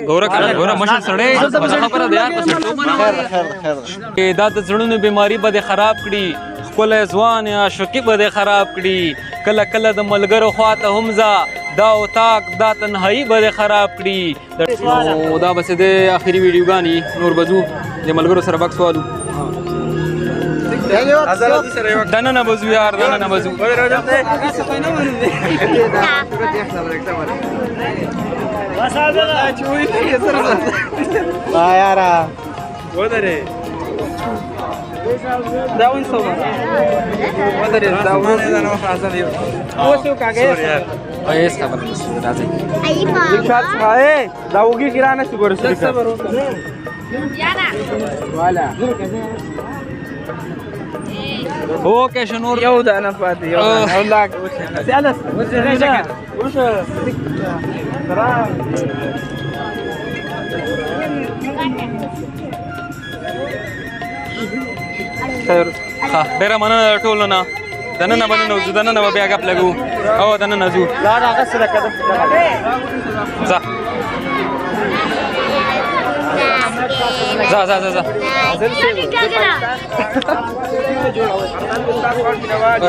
ګوره مشر سړی خبره ده یار دا د زړونو بیماری به خراب کړي ښکلی ځوان یا شوکي به دې خراب کړي کله کله د ملګرو خواته هم ځه دا اتاق دا تنهایي به دې خراب کړي نو دا بس د آخري ویډیوګانې نور به ځو د ملګرو سره بکس والو دننه به ځو یار دننه به ځو یاره ودرې دا ون څو ودرې دا ون نه نو حاصل یو اوس یو کاګه ایس خبر راځي شات ښه دا وګي ګرانه څه ګورسته صبر یانا والا اوکې شنور یو دا نه پاتې یو الله سیالس وشه خیر ها ډیره مننه ټولو نه دننه به ننوځو دننه به بیا ګپ لګو او دننه ځو لا هغه سره کده ځه ځه ځه ځه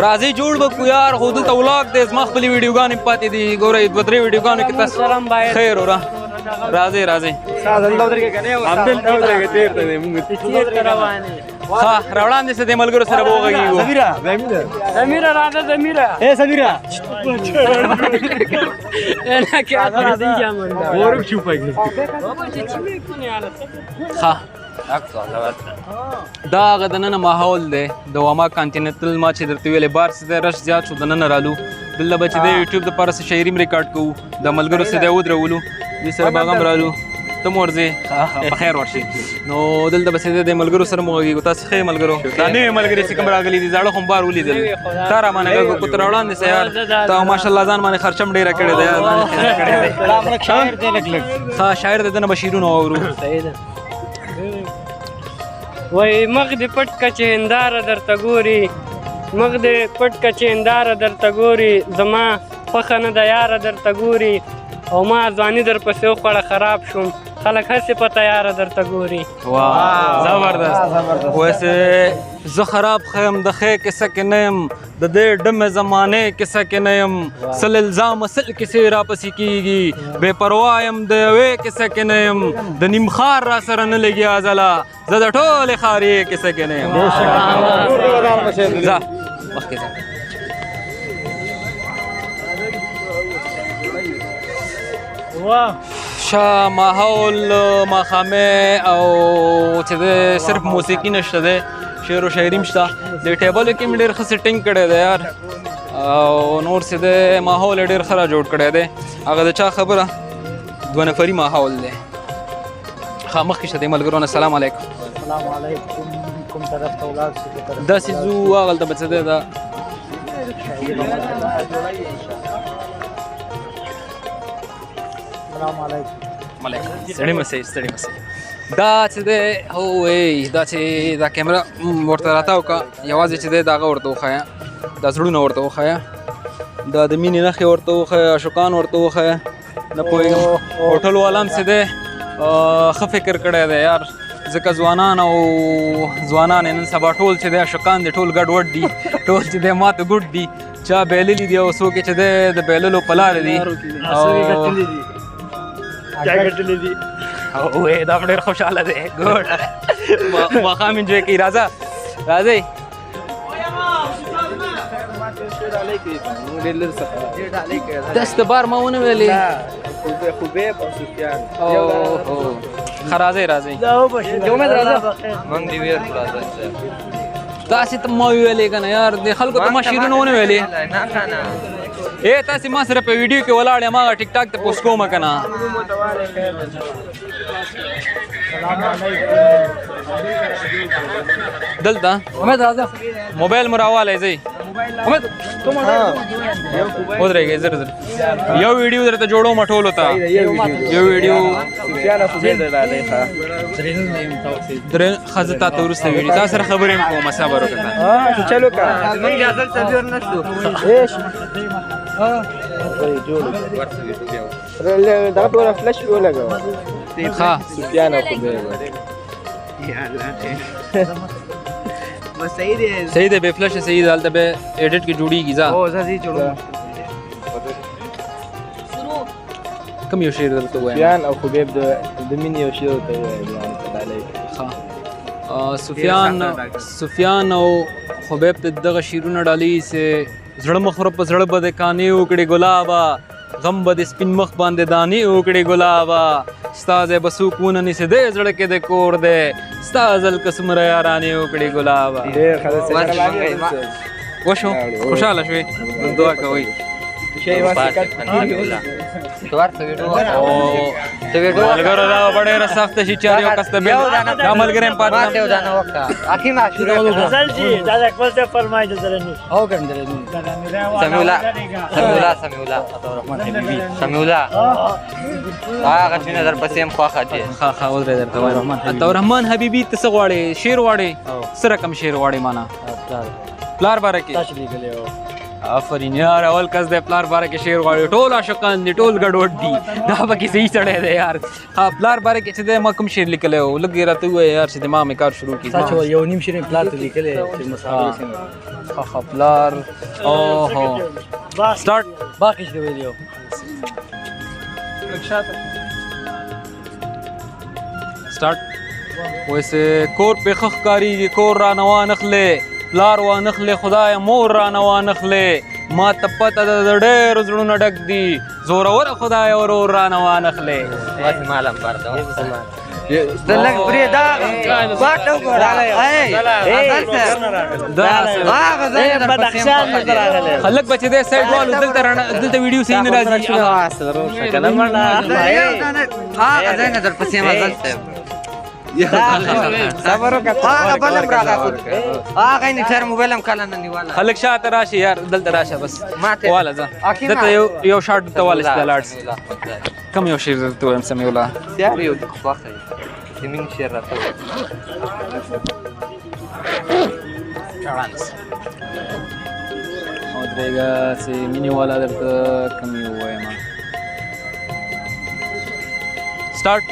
راځي جوړ وکړو یار خو دلته ولاګ دی زما خپلې ویډیوګانې پاتې دي ګورئ دوه درې ویډیوګانو کې تاسو خیر وره راځئ راځئ ها راوړاندې سه د ملګرو سره وغږېږو سمیره راځه سمیره اے سمیره ها دا هغه دننه ماحول دی د واما کانټیننټل ما چې درته ویلې بار څه دی رش زیات شو دننه رالو دلته به چې د یوټیوب دپاره څه شاعري م ریکارډ کوو د ملګرو سره دی ودرولو دوی سره به هغه هم رالو ته م ورځې په خیر ورشي نو دلته به چې د ملګرو سره م غږېږو تاسو ښه ملګرو دا نوي ملګري چې کوم راغلي دي زاړه خو م بار ولیدل تا را باندې غږ وکړو ته راوړاندې سه یار ته ماشاءالله ځان باندې خرچم ډېره کړې ده یار ځان خیره کړې دی شاعر دی لږ لږ ها شاعر دی دنه به شعرونه واورو وای مخ دې پټ کچې هنداره درته ګوري مخ دې پټ کچې هنداره درته ګوري زما خوښه نه ده یاره درته ګوري او ما ځواني در پسې وخوړه خراب شوم خلک هسې په تیاره درته ګوري واه زبردست ویسے زه خراب خیم د ښې کیسه کې نه یم د دې ډمې زمانې کیسه کې نه یم سل الزام سل کیسې راپسې کېږي بې پروا یم د یوې کیسه کې نه یم د نیم ښار را سره نه لګي ازله زه د ټولې ښارې کیسه کې نه یم ځه مخکې ځه شا ماحول ماښامې او چې د صرف موسیقي نشته دی شعر و شاعري شته د ټیبلو کې مې ډېر ښه سیټینګ کړی دی یار او نور چې دی ماحول یې ډېر ښه را جوړ کړی دی هغه د چا خبره دوه نفري ماحول دی ښه مخکې شه دی ملګرو نه السلام علیکم داسې ځو هغلته به څه دی دا ستړي مسئ ستړي مسئ دا چې دی هوی دا چې دا کیمره ورته راتاو که یوازې چې دی د هغه ورته وښیه دا زړونه ورته وښیه دا د مینې نښې ورته وښیه عاشقان ورته وښیه نه پوهېږم هوټل والا هم چې دی ښه فکر کړی دی یار ځکه ځوانان او ځوانان نن سبا ټول چې دی عاشقان دي ټول ګډ وډ دي ټول چې دی ماته ګوډ دي چا بیللي دي او څوک چې دی د بیللو په لارې دي چا ګټلې دي اوه دا ډېر خوشحاله دی ګوډ ماښام انجوی کوي راځه راځئ دست بار ما ونه ویلې ښه راځئ راځئ تاسې ته ما ویلې که نه یار د خلکو ته ما شعرونه ونه ویلې اے تاسې ما سره په ویډیو کې ولاړ یم هغه ټیک ټاک ته پوسټ کوم که نه دلته موبایل مو راوالی ځئ ودرېږئ زر زر یو ویډیو درته جوړوم ټولو ته یو ویډیو ښه زه تا ته وروسته ویډیو تا سره خبرې هم کوم صبر وکړه چلو که زمونږ اجازه څلور نشو دغه ټوله فلش ولګوه ها سفیان او خبیب یا الله بس صحیح دی صحیح ده به فلش صحیح ده البته به ایڈٹ کی جوړیږي ځا او زازي جوړو کوم یو شعر درته وایم سفیان او خبیب د مینې یو شی ته وایي سفیان او خبیب ته دغه شیرونه ډالي سه زړه مخره په زړه بده کانی وکړي ګلابا غم بد سپین مخ باندې دانی وکړي ګلابا استاد بسوکونه نسه دې زړه کې د کور دې استاد القسم را یارانی وکړي ګلابا ډېر خلاص وشو خوشاله شوي دعا کوي شي واسه ملګرو دا ډېره سخته شي چې یو کس ته بیا ملګری هم پاتې غزل جی دا خپل ته فرمایي د زلنی او ګندل سمي الله هغه چې نظر پسې هم خواخه دي ها ودرې درته وایم عطا حبیبي ته څه غواړې شعر غواړې څه رقم شعر غواړې معنا پلار باره کې تاسو لیکلی او آفرین یار اول کس د پلار باره کې شعر غواړي ټول عاشقان دي ټول ګډوډ دي دا پکې صحیح سړی دی یار ها پلار باره کې چې د ما کوم شعر لیکلی و لږ راته ووایه یار چې دماغ مې کار شروع کړي تاسو یو نیم شری پلار ته لیکلی چې مسافر ها پلار اوهو سٹارټ باقي څه ویلو سٹارټ ویسے کور په خخ کاریږي کور را نوا نخلې پلار وا نخلې خدای مور را نوا نخلې ما ته پته ده د ډېرو زړونه ډک دي زورور خدای ورور را نوا نخلې بس مالم پرده دلک پرې دا باټو ګورا بدخشان نه راغله خلک بچې دې سایډ والو دلته ویډیو صحیح نه راځي کنه مرنا هغه ځای نظر پسې مزل صبر وکړه هغه بلم راغله هغه نه تر موبایل هم کله نه نیواله خلک شاته راشي یار دلته راشه بس واله ځه دلته یو شاټ ته واله لاړس کم یو شعر درته وایم سمي الله سیار یو خواخه زمين شعر راته او درېګه چې مینې والا درته کم یو وایم سٹارټ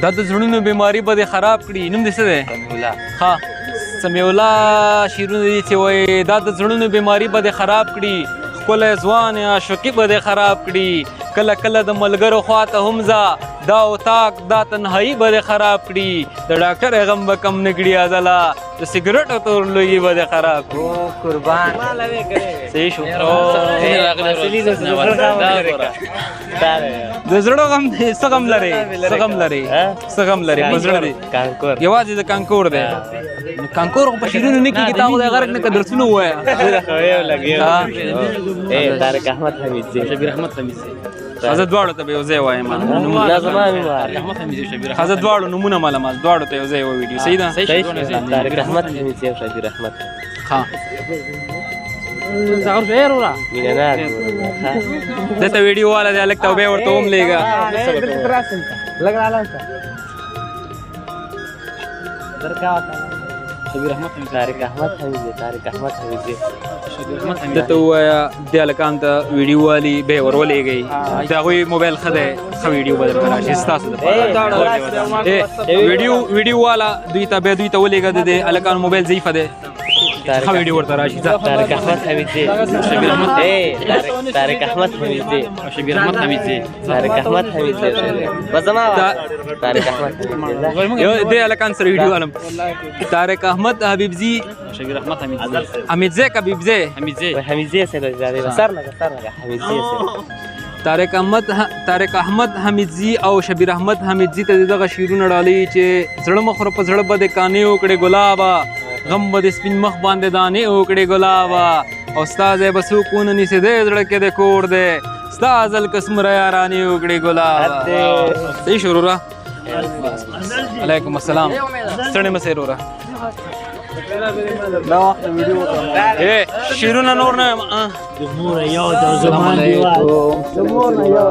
دا د زړونو بیماری به دې خراب کړي نوم دې څه دی ها سمیع الله شعرونه دي چې وایي دا د زړونو بیماری به دې خراب کړي ښکلی ځوان عاشقي به دې خراب کړي کله کله د ملګرو خواته هم ځه دا اتاق دا تنهایي به دې خراب کړي د ډاکټر غم به کم نه کړي ازله د سګرټو تور لوګي به دې خراب کړي قربان صحیح شو د زړه غم څه غم لري څه غم لري په زړه دی یوازې د کانکور دی کانکور خو په شیرونو نه کېږي تا خو د غرق نه که درسونه ووایه طارق احمد حمیدزی شبیر احمد حمیدزی زه دواړو ته به یو ځای وایم احمد حمیدزی شبیر زه دواړو نومونه معلومات دواړو ته یو ځای یوه ویډیو صحیح ده طارق احمد حمیدزی او شبیر احمد ها زغر غیر ولا مینه دته ویډیو والا دی الک توبه ورته هم لېګا لګ رااله شبیر احمد طارق احمد حمیدزی دته وایا د الکان ته ویډیو والی به ورولېږي دا غوي موبایل خده خو ویډیو بدل راشي تاسو د ویډیو والا دوی ته ولېګا د الکان موبایل ضعیف ده خو ویډیو ورته راشي طارق احمد حمیدزی شبیر احمد طارق احمد حمیدزی شبیر احمد حمیدزی طارق احمد حمیدزی بزما طارق احمد حمیدزی یو د الکان سره ویډیو علم طارق احمد حبیبزی شبیر احمد حمیدزی حمیدزی کبیبزی حمیدزی سره زیاده سر نه حمیدزی سره طارق احمد حمیدزی او شبیر احمد حمیدزی ته دغه شیرونه ډالۍ چې زړه مخره په زړه بده کانې وکړې ګلابا غم بد سپین مخ باندې دانې وکړې ګلابا او استاد بسوکونه نسه دې زړه کې د کور دې استاد القسم را یارانې وکړې ګلابا صحیح شروع را علیکم السلام ستړي مې سره را دا وخت ویډیو شیرونه نور نه مور یو د زمان دیوال زمونه یو